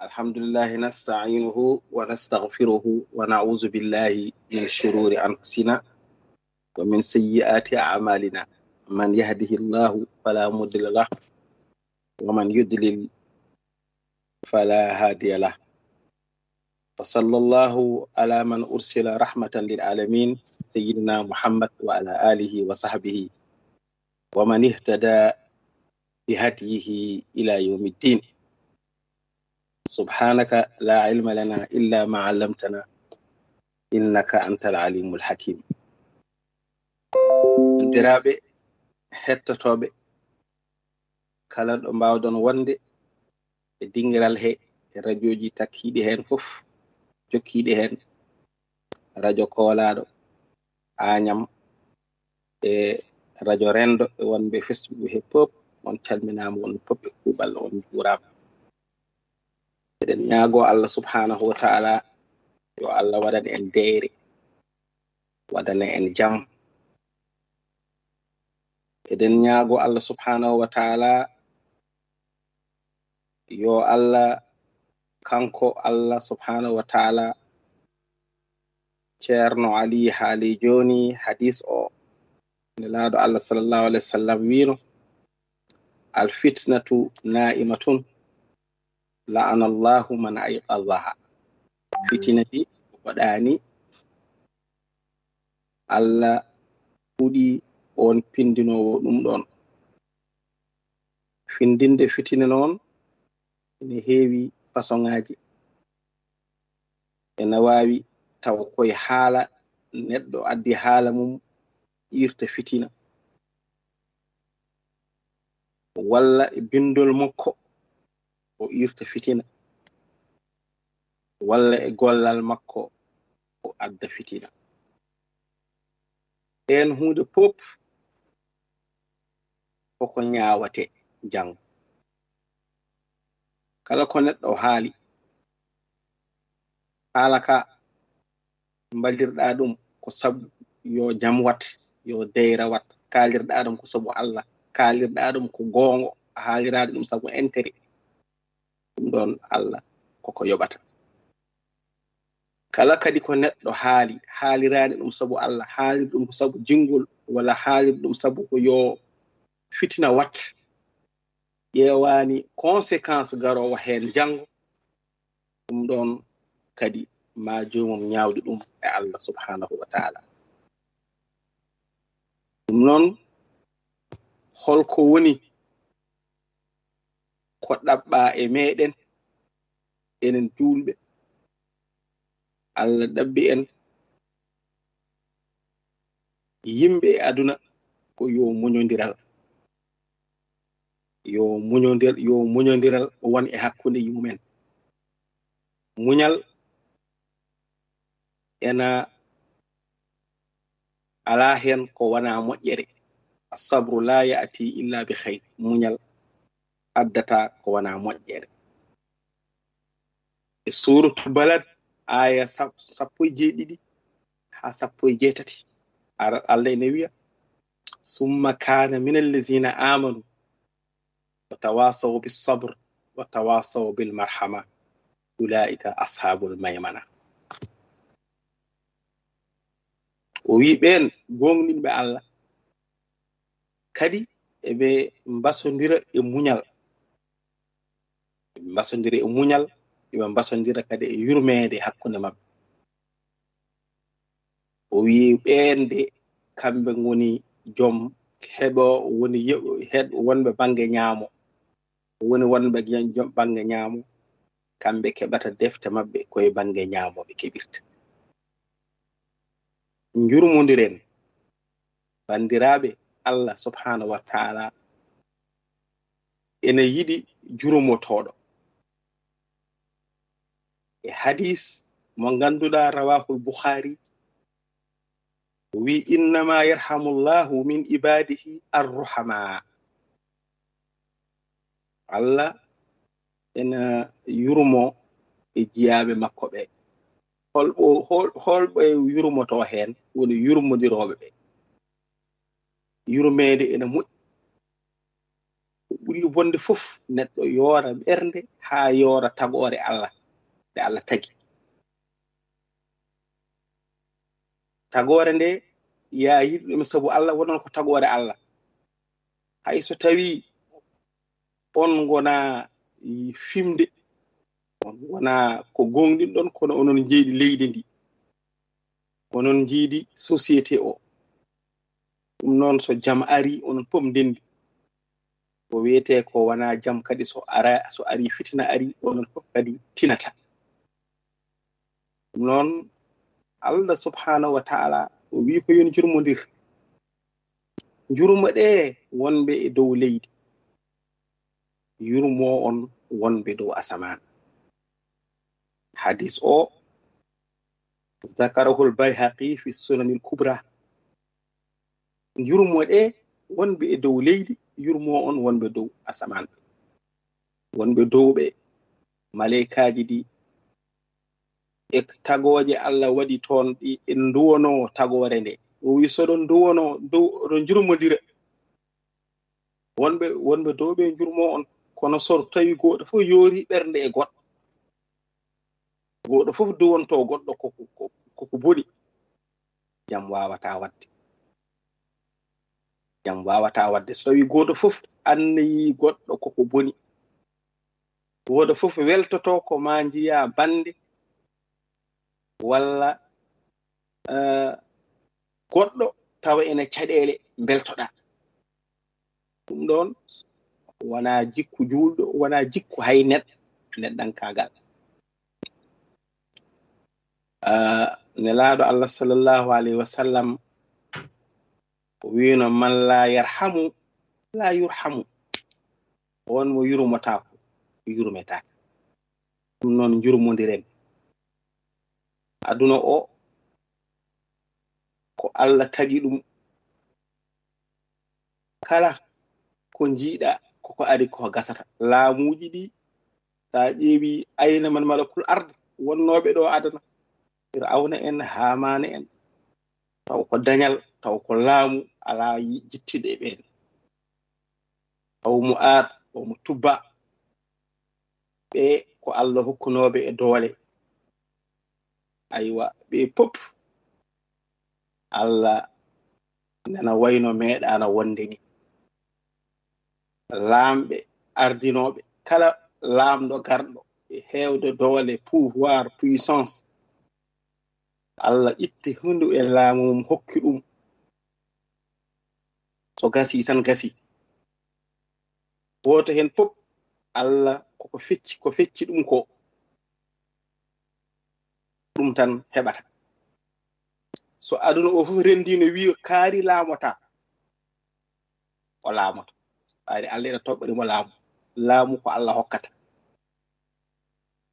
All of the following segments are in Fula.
الحمد لله نستعينه ونستغفره ونعوذ بالله من شرور أنفسنا ومن سيئات أعمالنا. من يهده الله فلا مضل له ومن يضلل فلا هادي له. وصلى الله على من أرسل رحمة للعالمين سيدنا محمد وعلى آله وصحبه ومن اهتدى بهديه إلى يوم الدين. سبحانك لا علم لنا إلا ما علمتنا إنك أنت العليم الحكيم. Ndiraɓe hettotoɓe kala ɗo mbawɗon wonde e dingiral he e radioji takkiɗi hen fof jokkiɗi hen radio Kolaɗo Agnam e radio Rendo e wonɓe Facebook he pop on calminama on pop e kuɓal on juurama. Eɗen ñaago Allah subhanahu wa ta'ala yo Allah waɗan en deyre waɗana en jam. Eɗen ñaago Allah subhanahu wa ta'ala yo Allah kanko Allah subhanahu wa ta'ala Ceerno Ali haali joni hadis o nelaɗo Allah sallallahu alaihi wasallam wino al fitnatu na'imatun la'ana Allahu man ayqadhaha. Fitinati waɗani Allah fuɗi on pindinowo ɗum ɗon. Findinde fitina noon ene heewi façonŋaji. Ene wawi taw koye haala neɗɗo addi haala mum irta fitina, walla e bindol makko o irta fitina, walla e gollal makko o adda fitina. En hunde pop koko ñaawate jango. Kala ko neɗɗo haali haala ka mbalirɗa ɗum ko sabu yo jam wat yo deyra wat. Kaalirɗa ɗum ko sabu Allah, kaalirɗa ɗum ko goongo, haalirade ɗum sabu entere. Ɗum ɗon Allah koko yoɓata. Kala kadi ko neɗɗo haalirade ɗum sabu Allah, haalir ɗum ko sabu jingol, walla haalir ɗum sabu ko yo fitina wat, ƴeewani conséquence garowo hen jango, ɗum ɗon kadi ma jomum ñaawde ɗum e Allah subhanahu wa ta'ala. Ɗum noon holko woni ko ɗaɓɓa e meɗen enen julɓe. Allah ɗabbi en yimɓe e aduna ko yo muñodiral. Yo muñodiral won e hakkunde yumen. Muñal ena ala hen ko wana moƴƴere. As-sabru la ya'ti illa bi khayr. Muñal addata ko wana moƴƴere. E suratul balad aya 17 ha 18 Allah ene wiya summa kana min allazina amanu wa tawasaw bis sabr wa tawasaw bil marhama ulaika ashabul maymana. O wi ɓen gonɗinɓe Allah kadi eɓe mbasodira e muñal. Eɓe mbasodira e muñal, eɓe mbasodira kadi e yurmede hakkunde mabɓe. O wi ɓen de kamɓe ngoni joom heɓo woni wonɓe bange ñaamo, woni wonɓe bange ñaamo, kamɓe keɓata defte mabɓe koye bange ñaamo ɓe keɓirta. Jurmodiren bandiraɓe, Allah subhanahu wa ta'ala ene yiɗi jurmotoɗo. E hadis mo ganduɗa rawahul Bukhari wi innama yarhamullahu min ibadihi arruhama. Allah ena yurmo e jiyaɓe makko ɓe. Holɓe yurmoto hen woni yurmodiroɓe ɓe. Yurmede ene moƴƴi, ɓuri bonde fof neɗɗo yoora ɓernde haa yoora tagore Allah nde Allah tagi. Tagore nde yaa yiɗi ɗum sabu Allah wonon ko tagore Allah. Hay so tawi on gona fimde, on gona ko gonɗin ɗon, kono onon jeeɗi leydi ndi, onon jiidi société o. ɗum noon so jam ari onon fof ndendi. Ko wiyete ko wana jam kadi so ari fitina ari onon fof kadi tinata. ɗum noon Allah subhanahu wa ta'ala o wi ko yon jurmodir. Jurmo ɗe wonɓe e dow leydi, yurmo on wonɓe dow asaman. Hadis o ذكره البيهقي في السنن الكبرى. yurmo ɗe wonɓe e dow leydi, yurmo on wonɓe dow asaman, wonɓe dowɓe malaikaji ɗi e tagoje Allah waɗi toon ɗi e duwono tagore nde. O wi soɗon duwono dow oɗon jurmodira, wonɓe dowɓe jurmo on. Kono so tawi goɗɗo fof yoori ɓernde e goɗɗo, goɗɗo fof duwonto goɗɗo koko boni, jam wawata wadde. Jam wawata wadde so tawi goɗɗo fof annayi goɗɗo koko boni, goɗɗo fof weltoto ko ma jiya bande walla goɗɗo tawa ene caɗele beltoɗa. ɗum ɗon wona jikku julɗo, wona jikku hay neɗɗankagal. nelaɗo Allah sallallahu alaihi wasallam wino man la yarhamu la yurhamu. on mo yurmotako yurmetaka. ɗum noon jurmodiren. aduna o ko Allah tagi ɗum, kala ko jiiɗa koko ari ko gasata. laamuji ɗi sa ƴeewi ayna man malakul ard wonnoɓe ɗo adana, Fir'auna en, Hamana en, taw ko dañal, taw ko laamu ala jittiɗo e ɓen. taw mo aad o mo tubba, ɓe ko Allah hokkunoɓe e doole. aywa ɓe pop Allah nana wayno meeɗana wonde ni. laamɓe ardinoɓe, kala laamɗo garɗo e heewde doole, pouvoir, puissance, Allah itti hunde e laamu mum hokki ɗum. so gasi tan gasi. goto hen pop Allah ko fecci ɗum ko ɗum tan heɓata. so aduna o fof rendino wi kaari laamota, o laamoto. ɓaade Allah ene toɓɓorimo laamu. laamu ko Allah hokkata.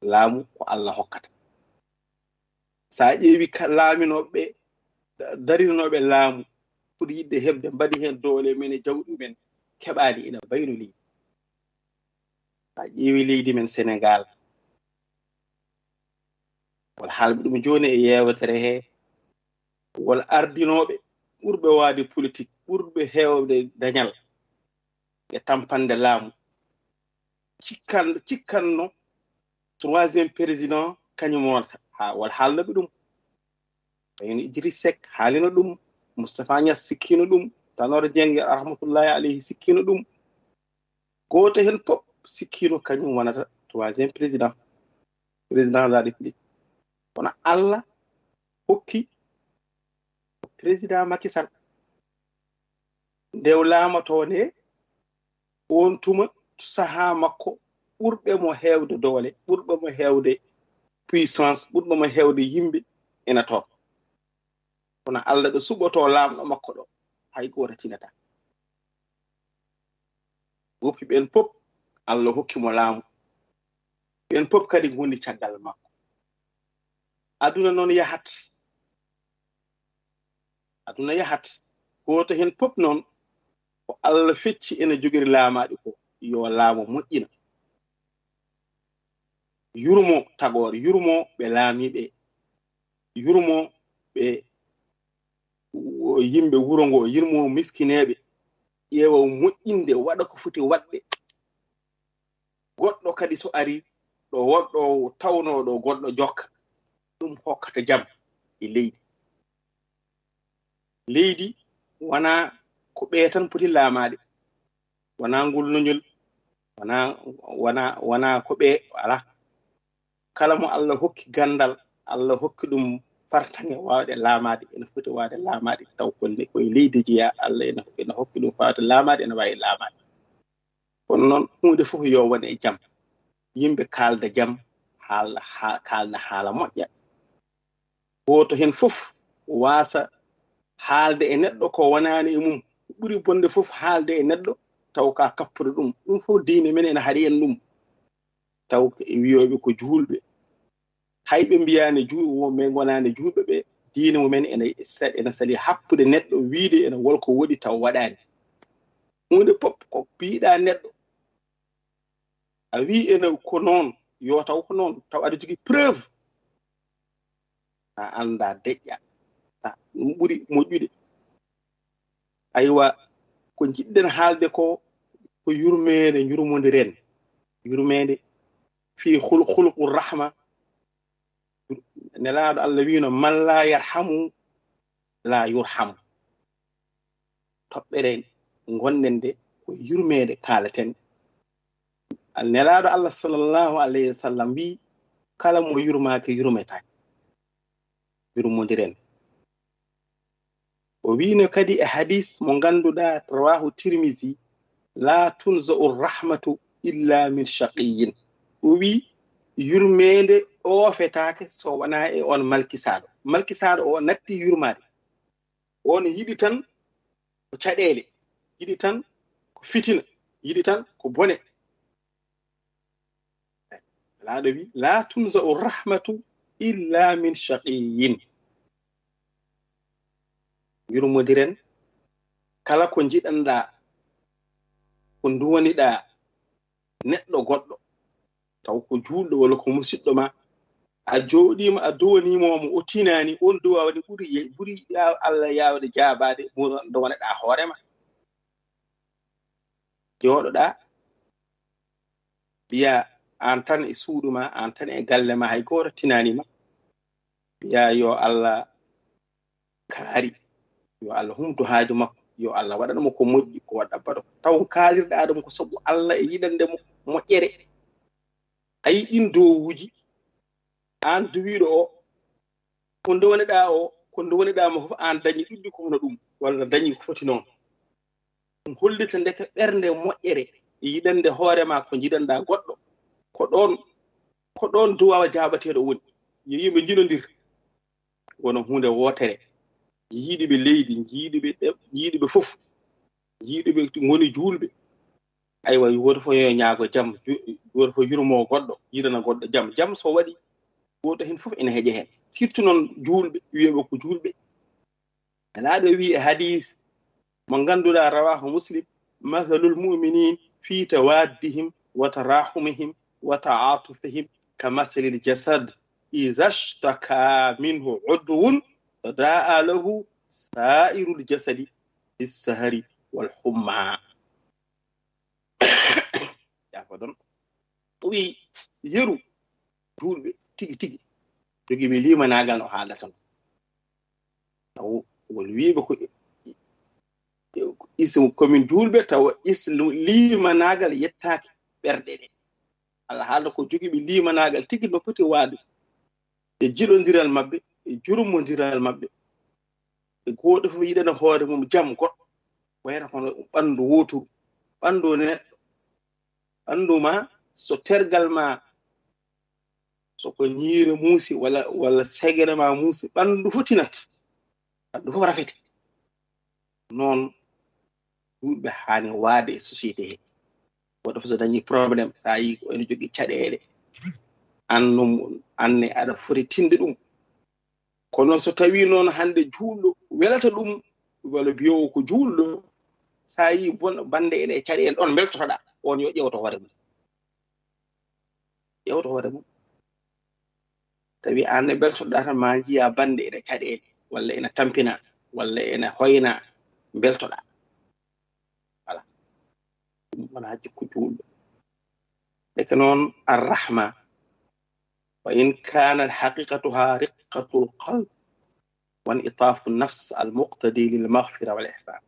laamu ko Allah hokkata. sa ƴeewi laaminoɓe darinoɓe laamu pour yidde heɓde mbaɗi hen doole men e jawɗi men, keɓaani ina bayno leydi. sa ƴeewi leydi men Sénégal, wol haalmi ɗum joni e yewtere he, wol ardinoɓe ɓurɓe waade politique, ɓurɓe heewde dañal e tampande laamu, cikkanno troisiéme président kañum wonata. wol haalnoɓe ɗum, wayno Idriss Seck haalino ɗum, Moustapha Niass sikkino ɗum, Tanor Dieng rahmatullahi alayhi sikkino ɗum. goto hen pop sikkino kañum wonata troisiéme président de la république. kono Allah hokki président Macky Sall ndew laamato nde on tuma saha makko ɓurɓe mo heewde doole, ɓurɓe mo heewde puissance, ɓurɓe mo heewde yimɓe ena toon. kono Allah ɗo suɓoto laamɗo makko ɗo hay goto tinata. woppi ɓen pop Allah hokkimo laamu, ɓen pop kadi gondi caggal makko. aduna noon yahat, aduna yahat. goto hen pop noon ko Allah fecci ene jogiri laamaɗi ko yo laamu moƴƴina. yurmo tagore, yurmo ɓe laamiɓe, yurmo ɓe yimɓe wuro ngo, yurmo miskineɓe, ƴeewa moƴƴinde, waɗa ko foti waɗde goɗɗo kadi so ari ɗo wonɗo tawnoɗo goɗɗo jokka ɗum hokkata jam e leydi wana ko ɓe tan poti laamaade wana ngulnonyol wana ko ɓe ala kala mo Allah hokki gandal Allah hokki ɗum fartange waawde laamaade ene foti waawde laamaade taw koye leydi jeya Allah ene hokki ɗum waawde laamaade ene waawi laamaade kono noon hunde fof yo wone e jam yimɓe kaalda jam kaalda haala moƴƴa gooto hen fof waasa haalde e neɗɗo ko wonaani e mum ɓuri bonde fof haalde e neɗɗo taw ka kappude ɗum fof diine men ene haɗi en ɗum taw wiyoɓe ko juulɓe hayɓe mbiyani men gonani juulɓe ɓe diine mumen ene sali happude neɗɗo wiide ene wolko woɗi taw waɗani hunde pop ko biiɗa neɗɗo a wi ene ko noon yo taw ko noon taw aɗa jogii preuve a anda deƴƴa ɗum ɓuri moƴƴude aywa ko jiɗɗen haalde ko yurmede jurmodiren yurmede fi khulqur rahma nelaaɗo Allah wino man la yarhamu la yurhamu toɓɓere gonɗen de ko yurmede kaalaten nelaaɗo Allah sallallahu alayhi wa sallam wi kala mo yurmaake yurmetake yurmodiren o wino kadi e hadis mo ganduɗa rawahu tirmisi la tunza'u rahmatu illa min shaqiyin o wi yurmede oofetaake so wona e on malkisaɗo o natti yurmade on yiɗi tan ko caɗele yiɗi tan ko fitina yiɗi tan ko bone laaɗo wi la tunza'u rahmatu illa min shaqiyin yurmodiren kala ko jiɗanɗa ko duwaniɗa neɗɗo goɗɗo taw ko juulɗo walla ko musidɗo ma a jooɗima a duwanimomo o tinani on duwa wani ɓuri Allah yawde jaabade nde woneɗa hoorema jooɗoɗa biya an tan e suudu ma an tan e galle ma hay goto tinanima biya yo Allah kaari yo Allah humtu haaju makko yo Allah waɗanamo ko moƴƴi ko waɗa baɗo taw kaalirɗa ɗum ko sabu Allah e yiɗande moƴƴere ayi ɗin dowuji an duwiɗo o ko ndewneɗa o ko ndewneɗama fof an dañi ɗuɗɗi ko hono ɗum walla dañi ko foti noon ɗum hollita ndeke ɓernde moƴƴere e yiɗande hoorema ko jiɗanɗa goɗɗo ko ɗon duwawa jabateɗo woni yo yimɓe jinodir wono hunde wotere jiiɗiɓe leydi jiiɗiɓe fof jiiɗiɓe ngoni juulɓe aywa woto fo yo ñaago jam woto fo yurmo goɗɗo yiɗana goɗɗo jam so waɗi goto hen fof ene heeƴe hen surtout noon juulɓe wiyeɓe ko juulɓe laaɗo wi e hadis mo ganduɗa rawahu muslim mathalul muminin fi tawaddihim wa tarahumihim wa ta'atufihim ka masalil jasad iza shtaka minhu udwun da'a lahu sa'irul jasadi bis-sahari wal humma ya ko don wi yeru julbe tigi jogi be limanagal no haalata taw wol wiibe ko ismu commune julbe taw islu limanagal yettaaki berde de Allah haala ko jogi be limanagal tigi no foti waade e jilondiral mabbe e jurmondiral mabbe e goɗɗo fof yiɗana hoore mum jam goɗɗo wayra kono ɓandu wotoru ɓandu neɗɗo ɓandu ma so tergal ma soko ñiire muusi walla segere ma muusi ɓandu fotinat ɓandu fof rafete noon yimɓe haani waade e société he goɗɗo fof so dañi probléme sa yi ko ene jogii caɗeele anne aɗa foti tinde ɗum kono so tawi noon hande juulɗo welata ɗum walla biyowo ko juulɗo sa yi bande ene caɗeele ɗon beltotoɗa on yo ƴewto hoore mum tawi anne beltoɗa tan ma jiya bande ene caɗeele walla ene tampina walla ene hoyna beltoɗa wala ɗum wona jikku juulɗo لكن الرحمة وإن كانت حقيقتها رقة القلب وانعطاف النفس المقتضي للمغفرة والإحسان،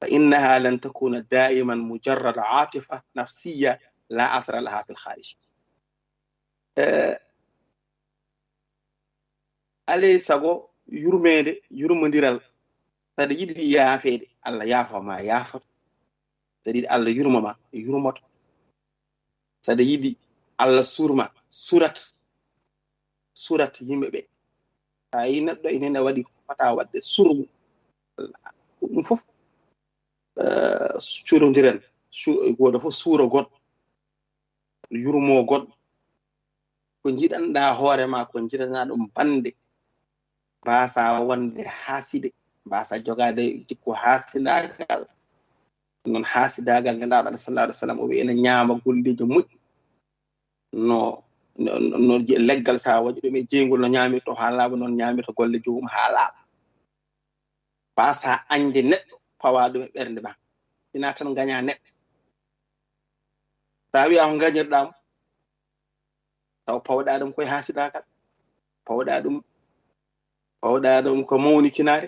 فإنها لن تكون دائما مجرد عاطفة نفسية لا أثر لها في الخارج. علي سغو يرميد يرمنديرال سادي يدي يافيد الله يافا ما يافا سادي الله يرمما يرمت سادي يدي الله سورما surat yimɓe ɓe a yi neɗɗo inene waɗi fata wadde surmu ɗum fof curodiren goto fof suuro goɗɗo yurmo goɗɗo ko jiɗanɗa hoore ma ko jiɗana ɗum bande mbasa wonde haside mbasa jogade jikku hasidagal non hasidagal gandaɗo Allah sallallahu alaihi wasallam o wi ene ñaama golleji moƴƴi no leggal sa waɗi ɗum e jeygol no ñaamirto ha laaɓa noon ñaamirta golle jogum ha laaɓa mbasa ande neɗɗo pawa ɗum e ɓernde ma ina tan gaña neɗɗo sa wiya ko gañirɗamo taw pawɗa ɗum koye hasidagal pawɗa ɗum ko mawni kinare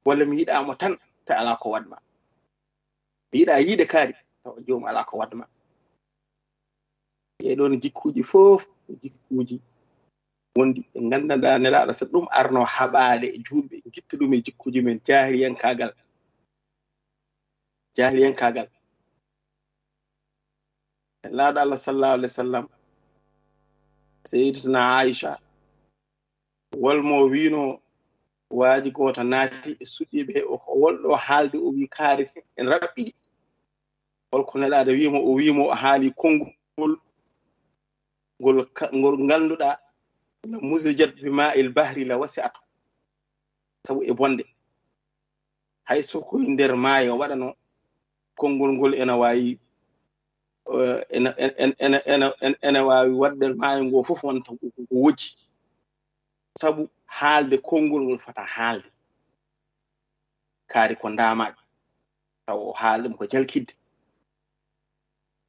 walla mi yiɗamo tan te ala ko waɗma mi yiɗa yiide kaari taw jomum ala ko waɗma ɗon jikkuji fof jikkuji wondi ɓe gandanɗa nelaɗo so ɗum arno haɓade e julɓe gitta ɗum e jikkuji men jahiliyankagal laaɗo Allah sallallahu alaihi wasallam sayyidatuna Aisha wolmo wino waaji goto naati e suɗɗiɓe o wolɗo haalde o wi kaari en raɓɓiɗi holko nelaɗo wimo o wimo o haali konngol ngol ganduɗa la musijat bi ma'il bahri la wasi'atu sabu e bonde hay so koye nder maayo waɗano konngol ngol ena wawi ena wawi wadde maayo ngo fof wonta ko wojji sabu haalde konngol ngol fata haalde kaari ko ndamaɗe taw haalde ko jalkidde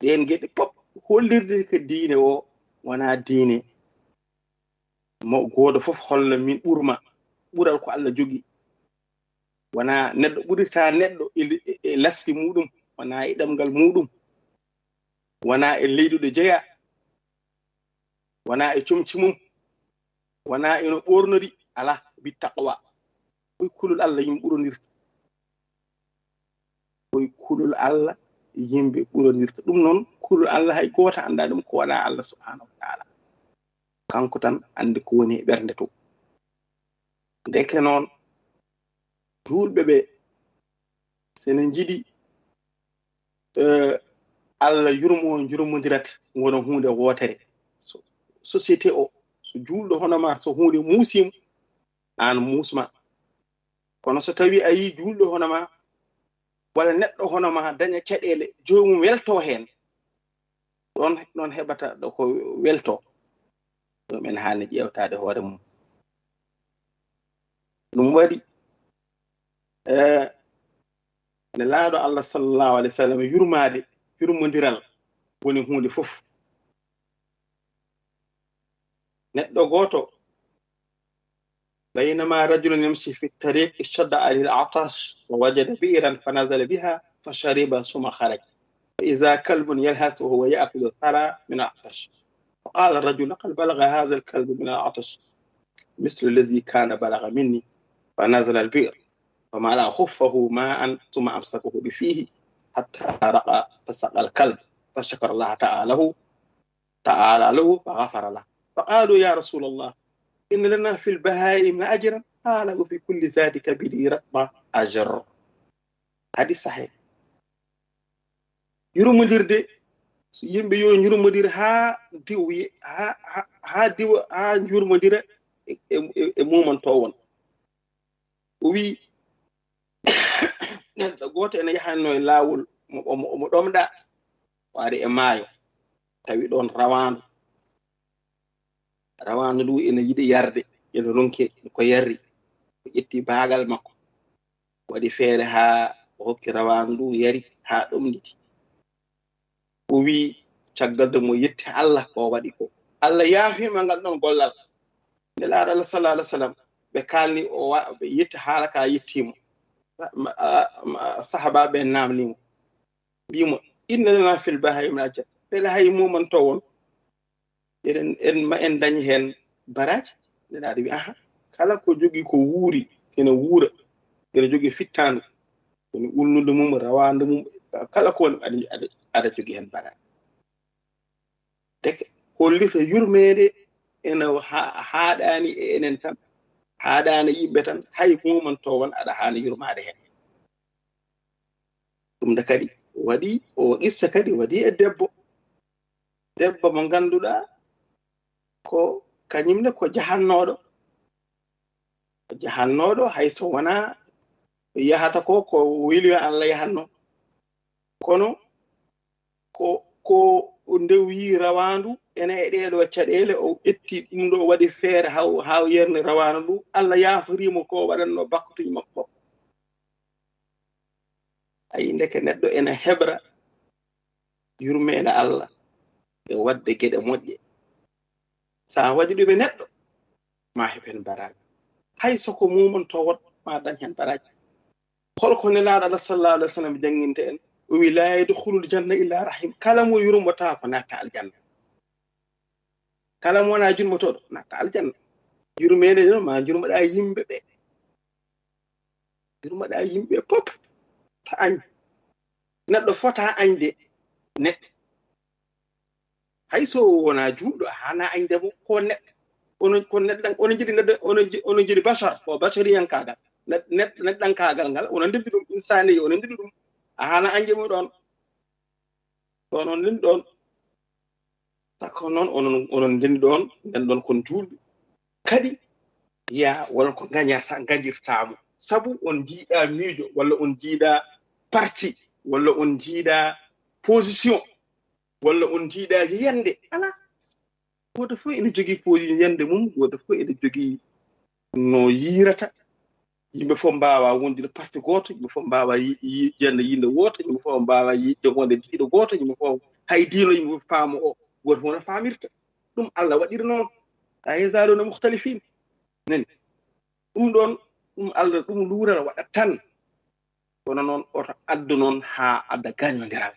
ɗen geɗe pop hollirde ko diine o wona diine mo goto fof holla min ɓurma ɓural ko Allah jogi wona neɗɗo ɓurita neɗɗo e lasti muɗum wona e ɗemgal muɗum wona e leydude jeeya wona e comci mum wona eno ɓornori ala bi taqwa koye kulol Allah yimɓe ɓuronirta koye kulol Allah yimɓe ɓuronirta ɗum noon kulol Allah hay goto anda ɗum ko wona Allah subhanahu wa ta'ala kanko tan andi ko woni e ɓernde to ndeke noon julɓe ɓe sene jiɗi Allah yurmodirata wona hunde wotere société o so julɗo hono ma so hunde muusimo an musma kono so tawi a yi julɗo hono ma wala neɗɗo hono ma daña caɗele jomum welto hen ɗon heɓata ɗo ko welto ɗum en haalni ƴewtade hoore mum ɗum waɗi ne laaɗo Allah sallallahu alaihi wasallam yurmodiral woni hunde fof neɗɗo goto بينما رجل يمشي في الطريق اشتد عليه العطش ووجد بئرا فنزل بها فشرب ثم خرج فإذا كلب يلهث وهو يأكل الثرى من العطش فقال الرجل لقد بلغ هذا الكلب من العطش مثل الذي كان بلغ مني فنزل البئر فملأ خفه ماء ثم أمسكه بفيه حتى رقى فسقى الكلب فشكر الله تعالى له فغفر له فقالوا يا رسول الله إن لنا في البهائم أجرا قال وفي كل ذلك بديرة أجر هذه صحيح يرمدير yimɓe yo ñurmodir ha diwa ha ñurmodira e mumanto won o wi neɗɗo goto ene yahanno e laawol mo ɗomɗa waari e maayo tawi ɗon rawandu ndu ene yiɗi yarde ene ronke ko yarri o ƴetti baagal makko waɗi feere ha o hokki rawandu ndu yari ha ɗomɗiti o wi caggal de mo yetti Allah ko waɗi ko Allah yaafima ngal ɗon gollal nelaaɗo Allah sallallahu alaihi wasallam ɓe kalni o ɓe yetti haala ka yettimo sahabaɓe namnimo mbimo inna lana fil bahri min ajab fele hay muman to won en ma en dañi hen baraji nelaaɗo wi aha kala ko jogi ko wuuri ene wuura ene jogi fittandu ene ulnude mum rawande mum kala ko woni aɗa jogi hen baraji deke hollita yurmede ene haaɗani e enen tan haaɗani yimɓe tan hay muman to won aɗa haani yurmade hen ɗum de kadi waɗi o issa kadi waɗi e debbo mo ganduɗa ko kañumne ko jahannoɗo hayso wona yahata ko wili Allah yahanno kono ko ndewi rawandu ene e ɗeɗo caɗele o ƴetti ɗum ɗo waɗi feere haw yerne rawandu ndu Allah yaafirimo ko waɗanno bakkutuji makko ayi ndeke neɗɗo ene heɓra yurmede Allah e wadde geɗe moƴƴe sa waɗi ɗum e neɗɗo ma heɓen baraji hay soko mumon to wot ma dañ hen baraji holko nelaaɗo Allah sallallahu alaihi wasallam janginte en o wi la yadkhulul janna illa rahim kala mo yurmota ko natta aljanna kala mo wona jurmotoɗo natta aljanna yurmede no ma jurmoɗa yimɓe ɓe yurmoɗa yimɓe pop to añ neɗɗo fota añde neɗɗo hay so wona juulɗo hana añdemo ko neɗɗo onon jiɗi bashar ko bashariyankagal neɗɗankagal ngal onon ndebbi ɗum insani onon ndedi ɗum a hana añde mo ɗon onon ndendi ɗon sakko noon onon ndendi ɗon nden ɗon kon juulɓe kadi ya won ko gañirtamo sabu on jiiɗa miijo walla on jiiɗa parti walla on jiiɗa position walla on jiiɗa yiyande ala goto fof ene jogii position yiyande mum goto fof ene jogii no yirata yimɓe fof mbawa wondude parti goto yimɓe fof mbawa yiyande yinde woto yimɓe fof mbawa jogonde diiɗo goto yimɓe fof hay diino yimɓe fof paamo o goto fof no famirta ɗum Allah waɗiri noon a yazaluna mukhtalifin nani ɗum ɗon ɗum Allah ɗum luural waɗa tan kono noon oto addu noon ha adda gañodiral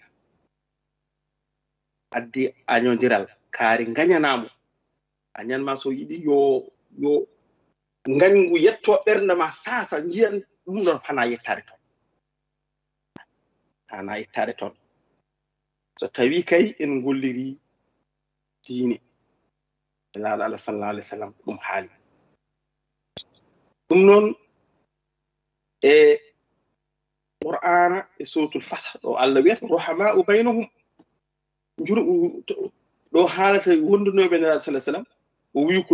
addi añodiral kaari gañanamo a ñanma so yiɗi yo gañgu yetto ɓernde ma sasa jiyan ɗum ɗon hana yettade toon so tawi kay en golliri diine laaɗo Allah sallallahu alaihi wasallam ɗum haali ɗum noon e qur'ana e suratul fath ɗo Allah wiyata ruhama'u baynahum ɗo haalata wondunoɓe nelaɗo sallallahu alaihi wasallam o wi ko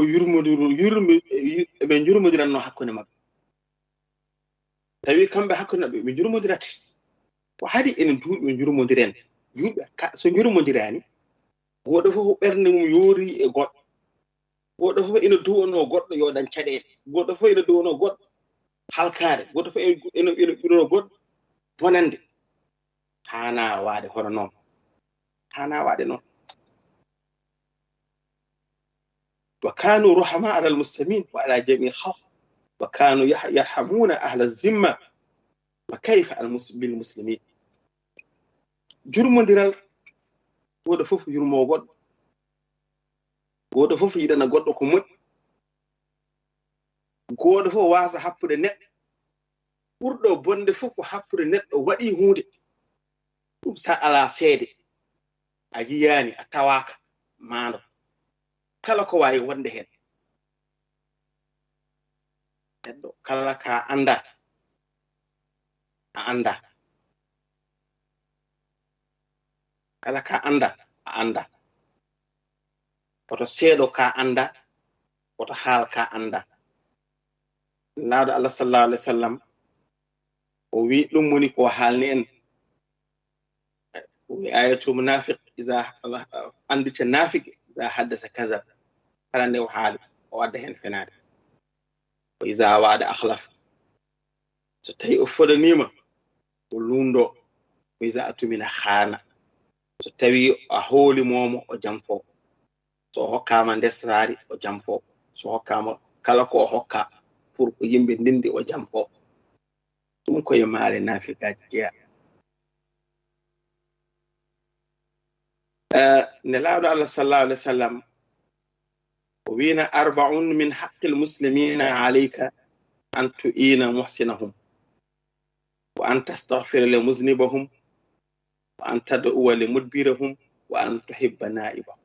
ɓe jurmodiranno hakkunde maɓɓe tawi kamɓe hakkunde maɓɓe ɓe jurmodirate ko haadi enen duuɓi ɓe jurmodiren yimɓe so jurmodirani goɗɗo fof ɓernde mum yoori e goɗɗo goɗɗo fof ene duwono goɗɗo yo dañ caɗeele goɗɗo fof ene duwono goɗɗo halkaare goɗɗo fof ene ɓirono goɗɗo bonande hana waade hono noon hana waade noon wa kanu ruhama ala almuslimin wa ala jami'il khalq wa kanu yarhamuna ahla zimma wa kayfa bil muslimin jurmodiral goɗɗo fof yurmo goɗɗo goɗɗo fof yiɗana goɗɗo ko moƴƴi goɗɗo fof wasa happude neɗɗo ɓurɗo bonde fof ko happude neɗɗo waɗi hunde ɗum sa ala seede a yiyani a tawaka maando kala ko wawi wonde hen neɗɗo kala ka anda a anda kala ka anda a anda oto seeɗo ka anda oto haal ka anda laaɗo Allah sallallahu alaihi wasallam o wi ɗum woni ko haalni en o wi ayatul munafiq iza andita nafiq iza haddasa kaza kala nde o haali o wadda hen fenade o iza waada akhlaf so tawi o fodanima o lundo o iza atumina khana so tawi a hooli momo o jamfo so hokkama ndesraari o jamfo so hokkama kala ko hokka pour ko yimɓe ndindi o jamfo ɗum koye maale naafikaji jeya nelaaɗo Allah sallallahu alaihi wasallam o wiina arba'un min haqqil muslimina alayka an tu'ina muhsinahum wa an tastaghfira li muznibahum wa an tad'uwa li mudbirahum wa an tuhibba na'ibahum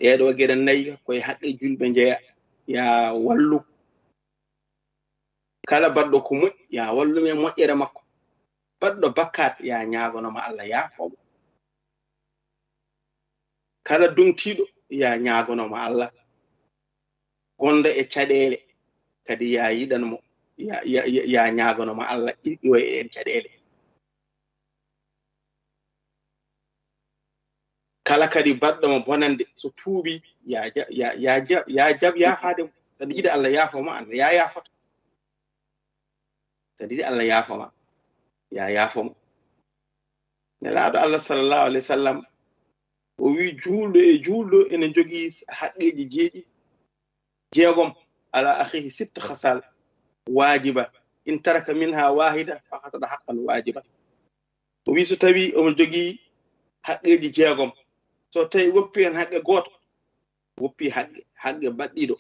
ɗeɗo geɗe nayi koye haqqe julɓe jeeya ya wallu kala baɗɗo ko moƴƴi ya wallume moƴƴere makko baɗɗo bakkat ya ñaagonoma Allah yaafomo kala dumtiɗo ya ñaagonoma Allah gonda e caɗele kadi ya yiɗanmo ya ñaagonoma Allah iwoye en caɗele kala kadi baɗɗomo bonande so tuubi ya jab yaafade kadi yiɗa Allah yaafoma Allah ya yaafoto kadi yiɗa Allah yaafoma ya yaafomo nelaaɗo Allah sallallahu alaihi wasallam o wi juulɗo ene jogii haqqeji jeeɗi jeegom ala akhihi sitta khasal wajiba in taraka minha wahida faqad haqqan wajiba o wi so tawi omo jogii haqqeji jeegom so tawi woppi hen haqqe gooto woppi haqqe baɗɗiɗo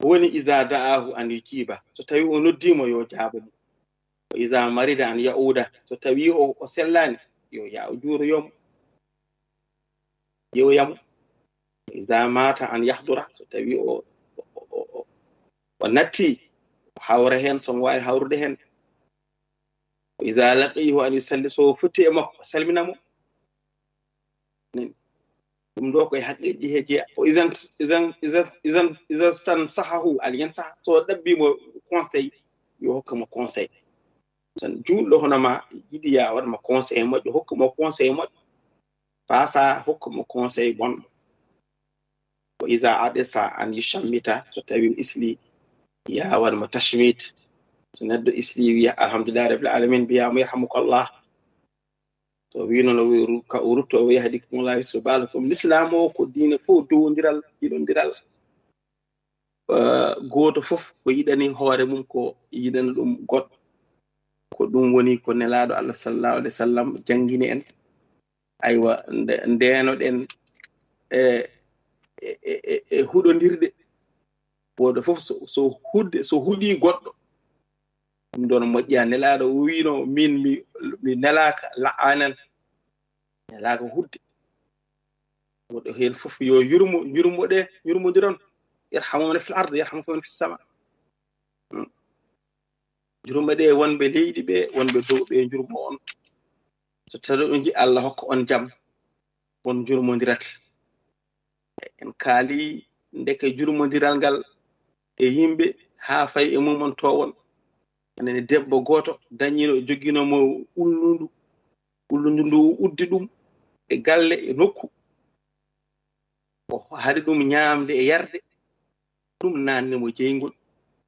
woni iza da'ahu an yujiba so tawi o noddimo yo jaabo mo o iza marida an yauda so tawi o sellani yo ya o juuroyomo yewoyamo iza mata an yahdura so tawi o natti o hawra hen so wawi hawrude hen iza laqihu an yusalli so futti e makko salminamo ɗum ɗo koye haqqeji he jeeya o isan tan sahahu an yansaha so ɗabbimo conseil yo hokkamo conseil tan juulɗo hono ma yiɗi ya waɗma conseil moƴƴo hokkamo conseil moƴƴo fasa hokkamo conseil bonɗo o iza adesa an yushammita so tawi isli ya waɗmo tashmit so neɗɗo isli wiya alhamdulillah rabbil alamin mbiyamo yarhamukallah so wino no ka urutto o yahdi kumulahi subhanakum l'islam o ko diine fof dowodiral yiɗodiral gooto fof ko yiɗani hoore mum ko yiɗana ɗum goɗɗo ko ɗum woni ko nelaaɗo Allah sallallahu alaihi wasallam jangini en aywa ndenoɗen e huɗodirde wodo fof so huɗi goɗɗo ɗum ɗon moƴƴa nelaaɗo wino min mi nelaka la'anan nelaka hudde wodo hen fof yo yurmodiron yarhamuman fil ard yarhamukum fis sama jurumɓe wonɓe leydi ɓe wonɓe dow ɓe jurmo on so tawi on ji Allah hokka on jam on jurmodirati en kaali ndeke jurmodiral ngal e yimɓe ha fay e mum on towon enen debbo goto dañino jogginomo ullundu ndu uddi ɗum e galle e nokku o hari ɗum ñaamde e yarde ɗum nannimo jeygol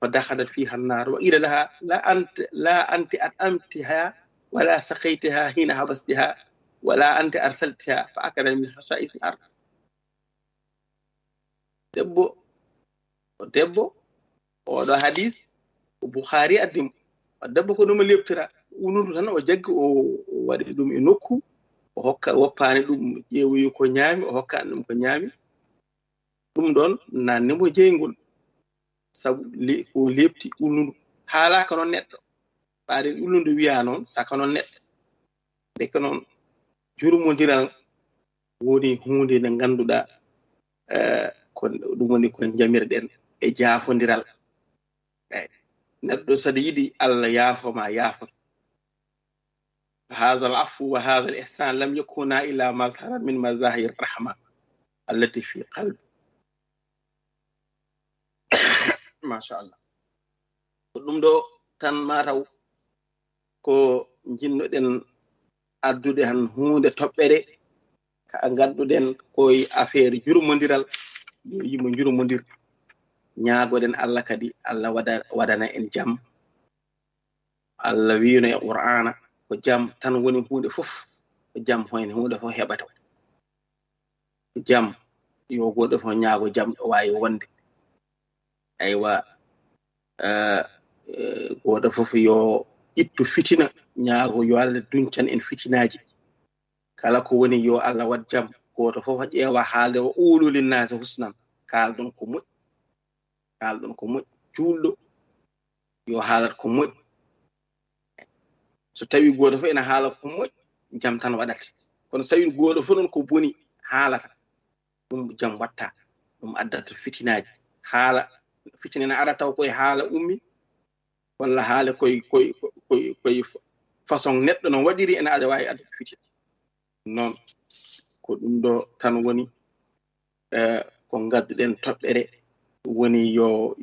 fa dakhalat fiha an-nar wa ila laha la anti at'amtiha wala saqaytaha hina habastiha wala anti arsaltaha fa akala min hasa'is al-ard debbo oɗo hadis Bukhari addim debbo ko ɗum leptira unundu tan o jaggi o waɗi ɗum e nokku o hokka woppani ɗum ƴeewoyi ko ñaami o hokkani ɗum ko ñaami ɗum ɗon nannimo jeygol sabu ko lepti unundu haalaka noon neɗɗo ɓaade unundu wiya noon saka noon neɗɗo deke noon jurmodiral woni hunde nde ganduɗa ko ɗum woni ko jamirɗen e jaafodiral neɗɗo saɗa yiɗi Allah yaafoma yaafota هذا العفو وهذا الإحسان لم يكونا إلا مظهرا من مظاهر الرحمة التي في قلب ما شاء الله ɗum ɗo tan mataw ko jinnoɗen addude han hunde toɓɓere ka ganduɗen koye affaire jurmodiral yo yimɓe jurmodir ñaagoɗen Allah kadi Allah waɗana en jam Allah wino e Qur'ana ko jam tan woni hunde fof jam hoyne hunde fof heɓata jam yo goɗɗo fof ñaago jam ɗo wawi wonde aywa goɗɗo fof yo ittu fitina ñaago yo Allah duncan en fitinaji kala ko woni yo Allah wat jam goto fof ƴeewa haalde o uululi naase husnan kalɗon ko moƴƴi juulɗo yo haalat ko moƴƴi so tawi goto fof ene haala ko moƴƴi jam tan waɗata kono so tawi goto fof noon ko boni haalata ɗum jam watta ɗum addata fitinaji haala fitina ne ara taw koye haala ummi walla haala koye façon neɗɗo no waɗiri ene aɗa wawi addude fitina noon ko ɗum ɗo tan woni ko gadduɗen toɓɓere woni yo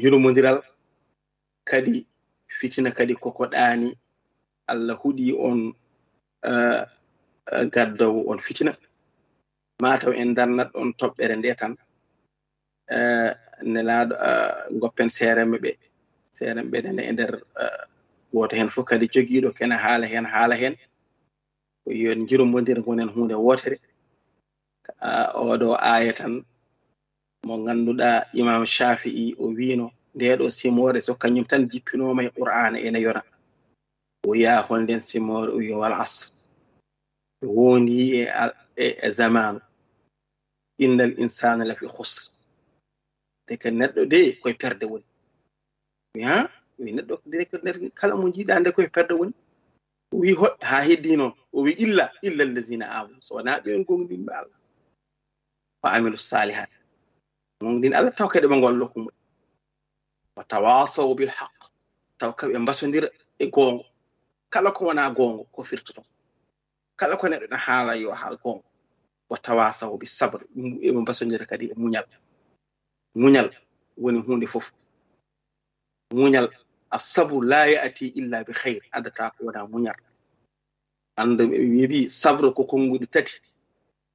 yurmodiral kadi fitina kadi koko ɗaani Allah huɗi on gaddowo on fitina mataw en dannat on toɓɓere nde tan nelaaɗo goppen seeremɓe ɓe nene e nder woto hen fof kadi jogiiɗo kene haala hen ko yon jurmodir gonen hunde wotere oɗo aya tan mo ganduɗa imam Shafi'i o wiino ndeɗo simore so kañum tan jippinoma e qur'ana ene yona o yaa holnden simore o wi wal asr wondi e zamanu innal insana lafi khusr de ka neɗɗo de koye perde woni wi neɗɗo de kala mo jiiɗa nde koye perde woni o wi ha heddi noon o wi illa allazina amanu so wona ɓe gonɗinɓe Allah wa amilu salihat gonɗin Allah taw kadi ɓe gollo ko moƴƴi wa tawasaw bil haqq taw kaɓe mbasodira e gongo kala ko wona gongo ko firtoto kala ko neɗɗo ne haala yo haal gongo wa tawasaw bis sabr ɓe mbasodira kadi e muñal woni hunde fof muñal as-sabru la ya'ti illa bi khair adata ko wona muñal ande ɓe wi sabru ko konguɗi tati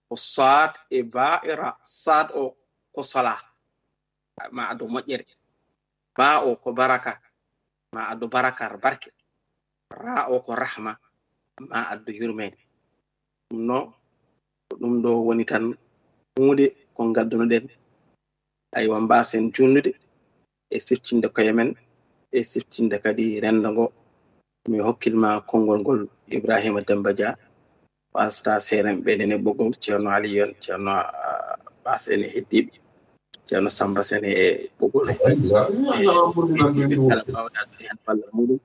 ko saat e ba'ira saat o ko sala ma ado moƴƴere ba o ko baraka ma ado barakar barke ra o ko rahma ma ado yurmede no ɗum ɗo woni tan hunde ko gadduno den aywa mbasen junnude e siftinde koye men e siftinde kadi renda ngo mi hokkilma konngol ngol Ibrahima Demba Dia wasta seren ɓeɗene ɓoggol ceerno Aliyon ceerno Bas ene heddiɓe ceerno Samba Sene e ɓoggol kala mbawɗa hen balla muɗum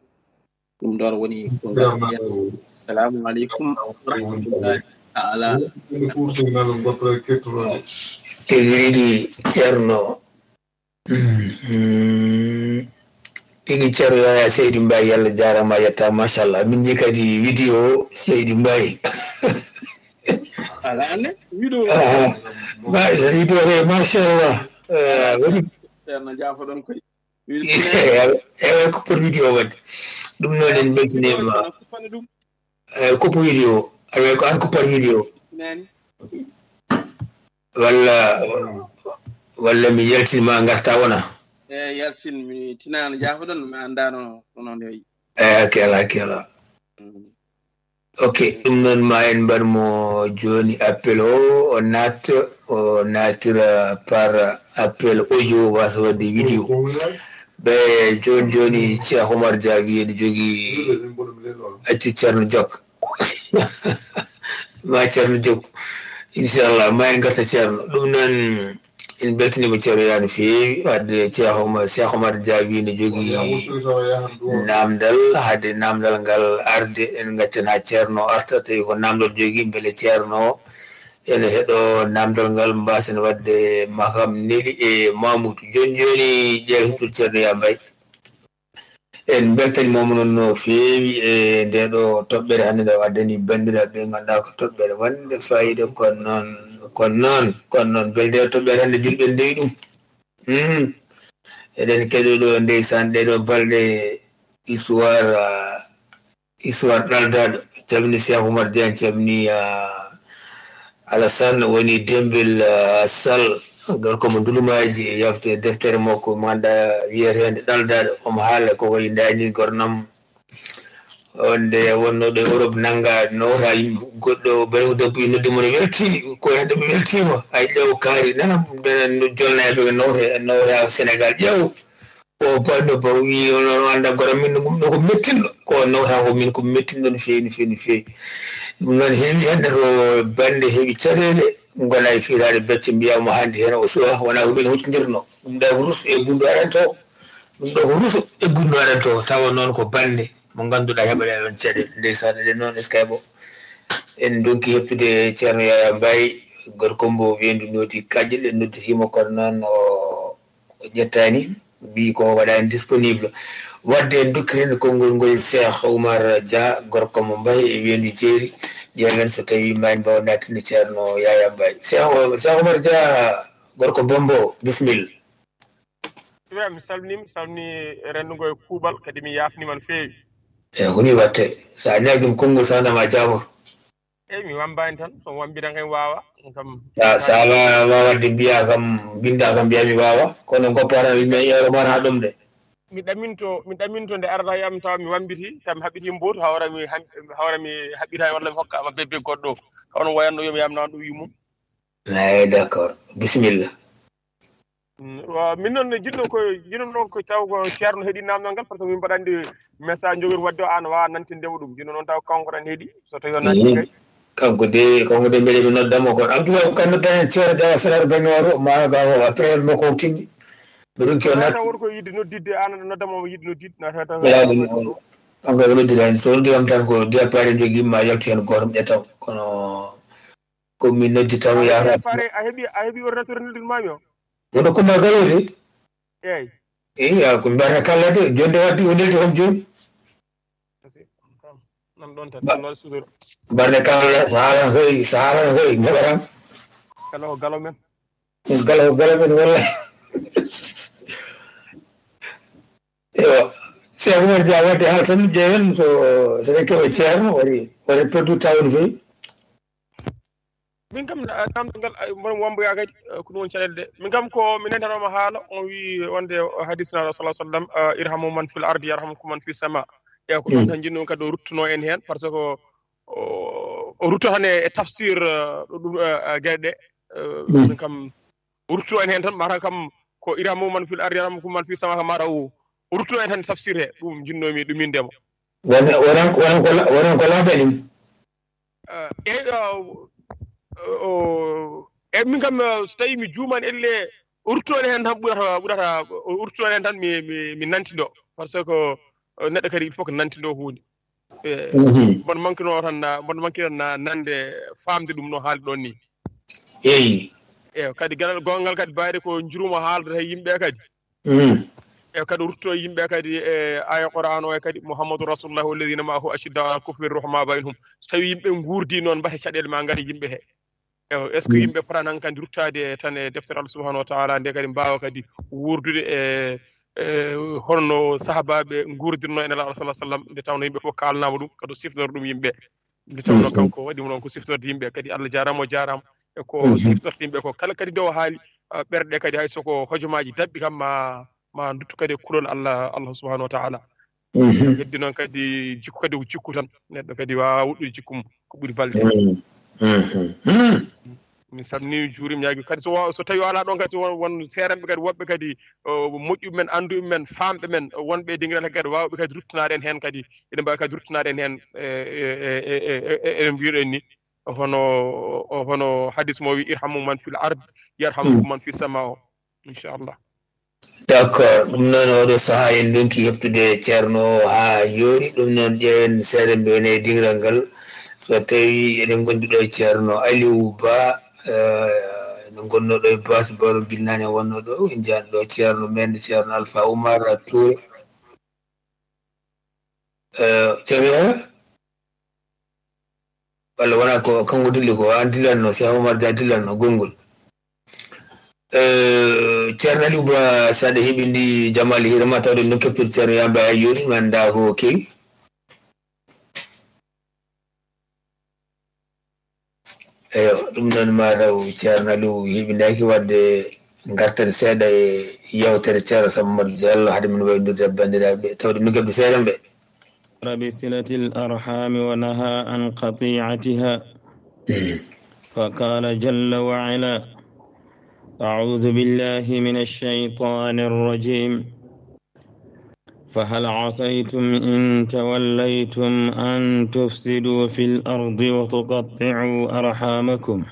ɗum ɗon woni ko gadduɗen assalamu aleykum wa rahmatullahi ta'ala tigi ceerno tigi ceerno Yaya Seydi Mbaye yalla jarama yetta machallah min ji kadi vidéo Seydi Mbaye ala ane vidéo he machallah woni ceerno jafo ɗon koy ewa ko pour vidéo wadde ɗum noon en beltinima koppo vidéo awa ko an ko par vidéo walla mi yaltinma garta wona yaltin mi tinano jafo ɗon mi andano kono nde kela ok ɗum noon ma en mbaɗmo joni appel o natira par appel audio wasa wadde vidéo ɓe joni Cheikh Oumar Dia wiyeɗe jogui acci ceerno Diop ma ceerno Diop inchallah ma en garta ceerno ɗum noon en beltanima ceerno ya no feewi wadde Cheikh Oumar Dia wino jogui namdal hade namdal ngal arde en gaccana ceerno arta tawi ko namdal jogui beele ceerno ene heeɗo namdal ngal mbasen wadde makam Neli e Mamoudou joni ƴeewtuɗo ceerno Ya Mbaye en beltanimamo noon no feewi e ndeɗo toɓɓere hannde nde waddani bandiraɓe ɓe ganduɗa ko toɓɓere wonde fayida kono noon belde toɓɓere hannde julɓe ndewi ɗum eɗen keɗoɗo ndeysan ɗeɗo balɗe histoire ɗaldaɗo calmini Cheikh Oumar Diagne calmini Alassane woni Dembel Sall gorko mo ndulumaji e yafte deftere makko mo ganduɗa wiyetede ɗaldaɗo omo haala ko wayi dani gornam onde wonnoɗo Europe nanga nowta goɗɗo bayu debbo nodde mon welti ko hedde mi weltima ay ƴeew kaari nana no jolnaɓe nowta Sénégal ƴeew o banno ba wi on anda gora min ɗum ɗo ko mettinɗo ko nowta ko min ko mettinɗo no feewi ɗum noon heewi hannde to bande heewi caɗele gona e fiirade becce mbiyama hannde hen o suwa wona ko min huccodirno ɗum ɗa ko rus e gundu aɗanto ɗum ɗo ko ruso e gundu aɗanto tawa noon ko bande mo ngannduɗaa heɓaɗe ɗon caɗele ndeysan eɗen noon eskay bo en donki heɓtude ceerno Yaya Mbaye gorko mbo wendu noti kaƴƴel en nodditima kono noon o ƴettani mbi ko waɗani disponible wadde en dokkiren konngol ngol Cheikh Oumar Dia gorko mo Mbaye e wendu jeeri ƴeewen so tawi mani mbawa nattinde ceerno Yaya Mbaye Cheikh Oumar Dia gorko bombo bisimilla. mi salmini rendugo e kuuɓal kadi mi yaafnima no feewi eyi ko ni watte so a ñaagi ɗum konngol sandama jaamor eyi mi wambani tan so wambitan hen wawa kam sa wawa wadde mbiya kam binda kam mbiya mi wawa kono goppata mi yeero mata ha ɗum de mi ɗaminto nde arata yam taw mi wambiti taw mi haɓɓiti mboto hawra mi haɓɓita walla mi hokkama bebbe goɗɗo hono wayanno yomi yamnama ɗum yumum eyi d'accord bisimilla. min noon jinno ko taw ko ceerno heeɗi namdal ngal par ce que min mbaɗandi message jogori wadde o an wawa nantindemo ɗum jinno noon taw kanko tan heeɗi so tawi o nanti kay kanko de mbeɗe mi noddamo kono en tout cas ko nodda hen ceerno Dia Sénégal bañoto maga après makko timmi ɗum ko nata wonko yidde noddidde an noddamo yidde noddidde nata tan kanko e noddida hen so noddi kam tan ko dia paare joguima yalti hen goto ƴettaw kono komin noddi taw yata a heeɓi ordinateur noddinmami o wono ko ma galode eyi ko mbiyata kallade jonde waddi o neldi hom joni nan ɗon tan noon sudoro mbarde kala sahalan hoy mbaɗatam galo men galo men wallahi ewa Cheikh Oumar Dia wadde ha tan ƴeewen so rekeɓe ceerno wari perdu tawon feyi min kam namdal ngal mboɗo womboya kadi ko ɗum woni caɗele de min kam ko mi nantanoma haala on wi wonde hadis naɗo sallam irhamu man fil ardi yarhamukum man fi sama eyi ko ɗum tan jinno kadi o ruttuno en hen par ce que o rutto tan e tafsir ɗum gueɗe ɗe min kam o ruttuno en hen tan mata kam ko irhamu man fil ardi yarhamukum man fi sama kam mata o ruttuno en tan tafsir he ɗum jinnomi ɗumindemo wonan ko lamɓenim eyi min kam so tawi mi juumani elle urtone hen tan ɓurata urtone hen tan mi nantido par ce que neɗɗo kadi il faut que nantido hunde mboɗo manquino nande famde ɗum no haali ɗon ni eyi kadi ganal gongal kadi bayde ko juruma haaldata yimɓe kadi e kadi rutto yimɓe kadi e aya Qur'an o e kadi Muhammadu rasulullah walladina ma'ahu ashidda ala kufri ruhama bainhum so tawi yimɓe guurdi noon mbate caɗele ma ngari yimɓe he est ce que yimɓe potanan kandi ruttade tan e deftere Allah subhanahu wa ta'ala nde kadi mbawa kadi wurdude holno sahabaɓe guurdirno en Allah sallallahu alaihi wasallam nde tawno yimɓe fof kalnama ɗum kadi sifnor ɗum yimɓe nde tawno kanko waɗimo noon ko siftorde yimɓe kadi Allah jarama o jarama e ko siftorde yimɓe ko kala kadi dow haali ɓerɗe kadi hay soko hojomaji dabɓi kam ma duttu kadi kulol Allah subhanahu wa ta'ala heddi noon kadi jikku kadi ko jikku tan neɗɗo kadi wawa wuɗɗude jikkum ko ɓuuri balde mi salmini juurim ñaagi kadi so tawi ala ɗon kadi won seeranɓe kadi woɓɓe kadi moƴƴuɓe men anduɓe men famɓe men wonɓe dinguirata kadi wawɓe kadi ruttinade en hen kadi ene mbawi kadi ruttinade en hen eɗen mbiɗen ni hono hadis mo wi irhamu man fil ard yarhamukum man fi sama o inchallah d'accord ɗum noon oɗo saaha en donki heɓtude ceerno ha yoori ɗum noon ƴeewen seeɗa mbiyene e dingiral ngal so tawi eɗen gondi ɗo e ceerno Aliou Ba eɗen gonno ɗo e base baro binnani wonno ɗo en jani ɗo ceerno men ceerno Alpha Oumar Touré ceerno Yaya walla wona ko kanko dilli ko an dillanno Cheikh Oumar Dia dillanno gongol ceerno Aliou Ba saɗa heeɓindi Jamal Hirama tawde no keptude ceerno Yaya Mbaye a yoori mi anda ko kewi eyo ɗum noon mataw ceerno Aliou heeɓindaki wadde gartan seeɗa e yewtere ceerno Samba Diallo haade min waynodirde bandiraɓe tawde no keɓde seeɗan ɓe بصلة الأرحام ونهى عن قطيعتها. فقال جل وعلا: أعوذ بالله من الشيطان الرجيم: فهل عصيتم إن توليتم أن تفسدوا في الأرض وتقطعوا أرحامكم